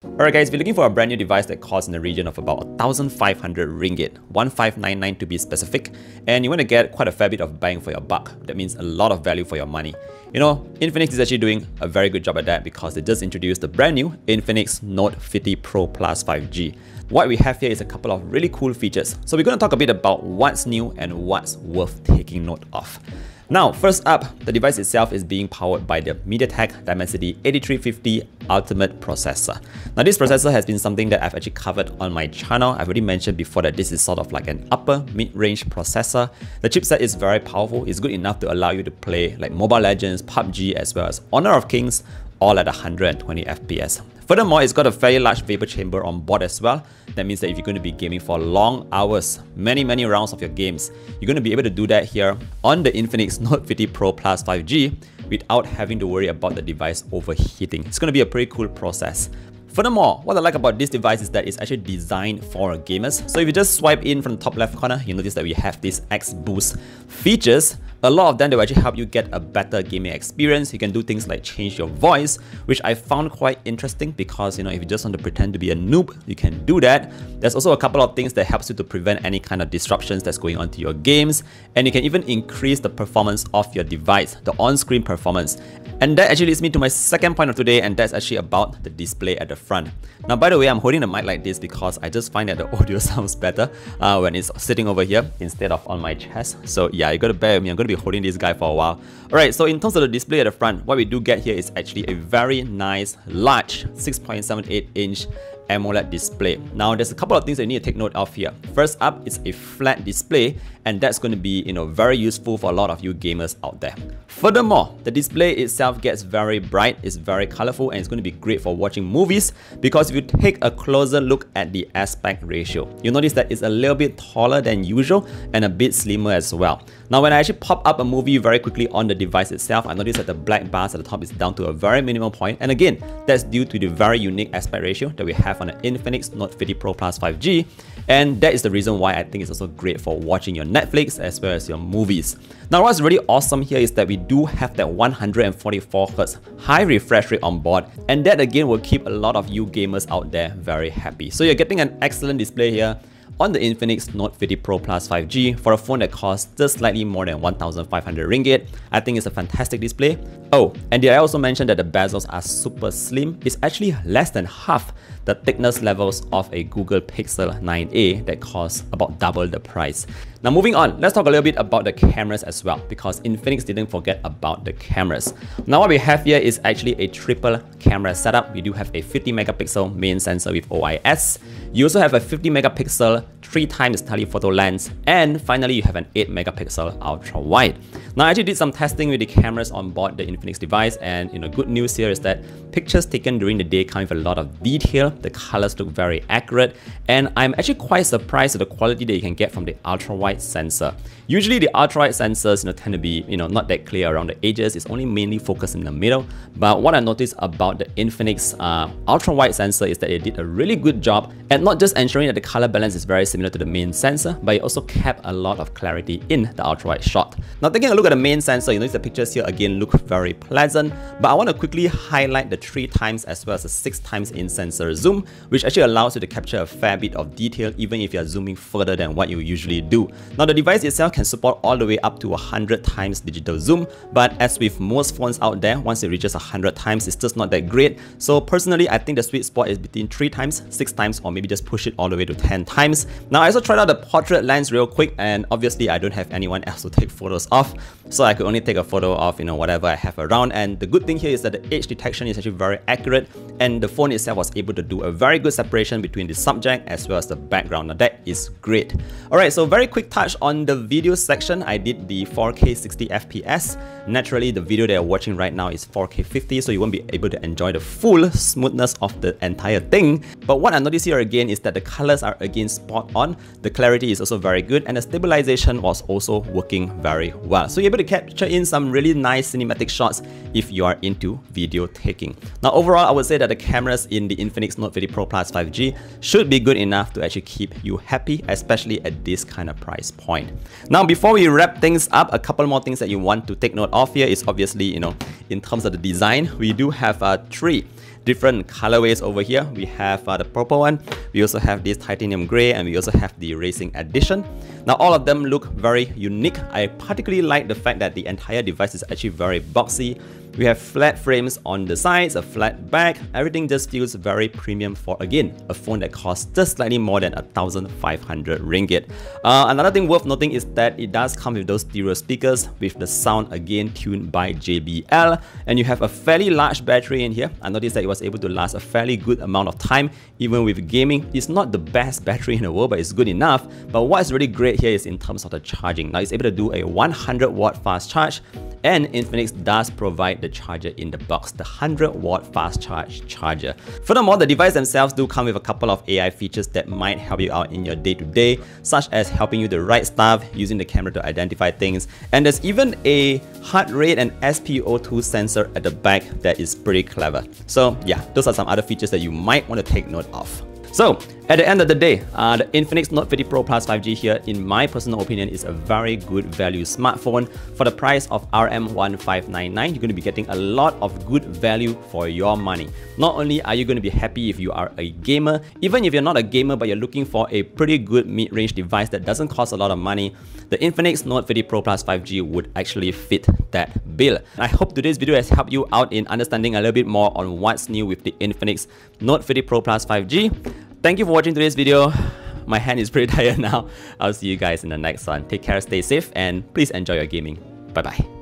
Alright guys, if you're looking for a brand new device that costs in the region of about 1,500 ringgit, 1599 to be specific, and you want to get quite a fair bit of bang for your buck, that means a lot of value for your money. You know, Infinix is actually doing a very good job at that because they just introduced the brand new Infinix Note 50 Pro Plus 5G. What we have here is a couple of really cool features. So we're going to talk a bit about what's new and what's worth taking note of. Now, first up, the device itself is being powered by the MediaTek Dimensity 8350 Ultimate processor. Now, this processor has been something that I've actually covered on my channel. I've already mentioned before that this is sort of like an upper mid-range processor. The chipset is very powerful. It's good enough to allow you to play like Mobile Legends, PUBG, as well as Honor of Kings, all at 120 FPS. Furthermore, it's got a very large vapor chamber on board as well. That means that if you're going to be gaming for long hours, many rounds of your games, you're going to be able to do that here on the Infinix Note 50 Pro Plus 5G without having to worry about the device overheating. It's going to be a pretty cool process. Furthermore, what I like about this device is that it's actually designed for gamers. So if you just swipe in from the top left corner, you notice that we have these X Boost features. A lot of them will actually help you get a better gaming experience. You can do things like change your voice, which I found quite interesting because, you know, if you just want to pretend to be a noob, you can do that. There's also a couple of things that helps you to prevent any kind of disruptions that's going on to your games. And you can even increase the performance of your device, the on-screen performance. And that actually leads me to my second point of today, and that's actually about the display at the front. Now, by the way, I'm holding the mic like this because I just find that the audio sounds better when it's sitting over here instead of on my chest. So yeah, you gotta bear with me. I'm gonna be holding this guy for a while. Alright, so in terms of the display at the front, what we do get here is actually a very nice, large 6.78-inch AMOLED display. Now, there's a couple of things that you need to take note of here. First up, it's a flat display, and that's going to be, you know, very useful for a lot of you gamers out there. Furthermore, the display itself gets very bright, it's very colorful, and it's going to be great for watching movies because if you take a closer look at the aspect ratio, you'll notice that it's a little bit taller than usual and a bit slimmer as well. Now, when I actually pop up a movie very quickly on the device itself, I notice that the black bars at the top is down to a very minimal point, and again, that's due to the very unique aspect ratio that we have on the Infinix Note 50 Pro Plus 5G, and that is the reason why I think it's also great for watching your Netflix as well as your movies. Now, what's really awesome here is that we do have that 144Hz high refresh rate on board, and that again will keep a lot of you gamers out there very happy. So you're getting an excellent display here on the Infinix Note 50 Pro Plus 5G for a phone that costs just slightly more than 1,500 ringgit. I think it's a fantastic display. Oh, and did I also mention that the bezels are super slim? It's actually less than half the thickness levels of a Google Pixel 9a that costs about double the price. Now, moving on, let's talk a little bit about the cameras as well, because Infinix didn't forget about the cameras. Now, what we have here is actually a triple camera setup. We do have a 50 megapixel main sensor with OIS. You also have a 50 megapixel 3x telephoto lens, and finally you have an 8 megapixel ultra wide. Now, I actually did some testing with the cameras on board the Infinix device, and you know, good news here is that pictures taken during the day come with a lot of detail. The colors look very accurate, and I'm actually quite surprised at the quality that you can get from the ultra wide sensor. Usually the ultra wide sensors, you know, tend to be, you know, not that clear around the edges. It's only mainly focused in the middle. But what I noticed about the Infinix ultra wide sensor is that it did a really good job at not just ensuring that the color balance is very similar to the main sensor, but it also kept a lot of clarity in the ultra wide shot. Now, taking a look at the main sensor, you notice the pictures here again look very pleasant, but I want to quickly highlight the 3x as well as the 6x in sensor zoom, which actually allows you to capture a fair bit of detail even if you're zooming further than what you usually do. Now, the device itself can support all the way up to 100x digital zoom, but as with most phones out there, once it reaches 100x, it's just not that great. So personally, I think the sweet spot is between 3x, 6x, or maybe just push it all the way to 10x. Now, I also tried out the portrait lens real quick, and obviously I don't have anyone else to take photos of, so I could only take a photo of, you know, whatever I have around. And the good thing here is that the edge detection is actually very accurate, and the phone itself was able to do a very good separation between the subject as well as the background. Now, that is great. Alright, so very quick touch on the video section. I did the 4K 60 FPS. Naturally, the video that you're watching right now is 4K 50, so you won't be able to enjoy the full smoothness of the entire thing. But what I noticed here again is that the colors are again spot on, the clarity is also very good, and the stabilization was also working very well. So you're able to capture in some really nice cinematic shots if you are into video taking. Now, overall, I would say that the cameras in the Infinix Note 50 Pro Plus 5G should be good enough to actually keep you happy, especially at this kind of price point. Now, before we wrap things up, a couple more things that you want to take note of here is obviously, you know, in terms of the design, we do have three different colorways over here. We have the purple one, we also have this titanium gray, and we also have the racing edition. Now all of them look very unique. I particularly like the fact that the entire device is actually very boxy. We have flat frames on the sides, a flat back. Everything just feels very premium for, again, a phone that costs just slightly more than 1,500 ringgit. Another thing worth noting is that it does come with those stereo speakers with the sound again tuned by JBL, and you have a fairly large battery in here. I noticed that it was able to last a fairly good amount of time even with gaming. It's not the best battery in the world, but it's good enough. But what's really great here is in terms of the charging. Now it's able to do a 100-watt fast charge, and Infinix does provide the charger in the box, the 100-watt fast charge charger. Furthermore, the device themselves do come with a couple of AI features that might help you out in your day-to-day, such as helping you to write stuff, using the camera to identify things, and there's even a heart rate and SpO2 sensor at the back that is pretty clever. So yeah, those are some other features that you might want to take note of. So, at the end of the day, the Infinix Note 50 Pro Plus 5G here, in my personal opinion, is a very good value smartphone. For the price of RM1599, you're going to be getting a lot of good value for your money. Not only are you going to be happy if you are a gamer, even if you're not a gamer but you're looking for a pretty good mid-range device that doesn't cost a lot of money, the Infinix Note 50 Pro Plus 5G would actually fit that bill. I hope today's video has helped you out in understanding a little bit more on what's new with the Infinix Note 50 Pro Plus 5G. Thank you for watching today's video. My hand is pretty tired now. I'll see you guys in the next one. Take care, stay safe, and please enjoy your gaming. Bye bye.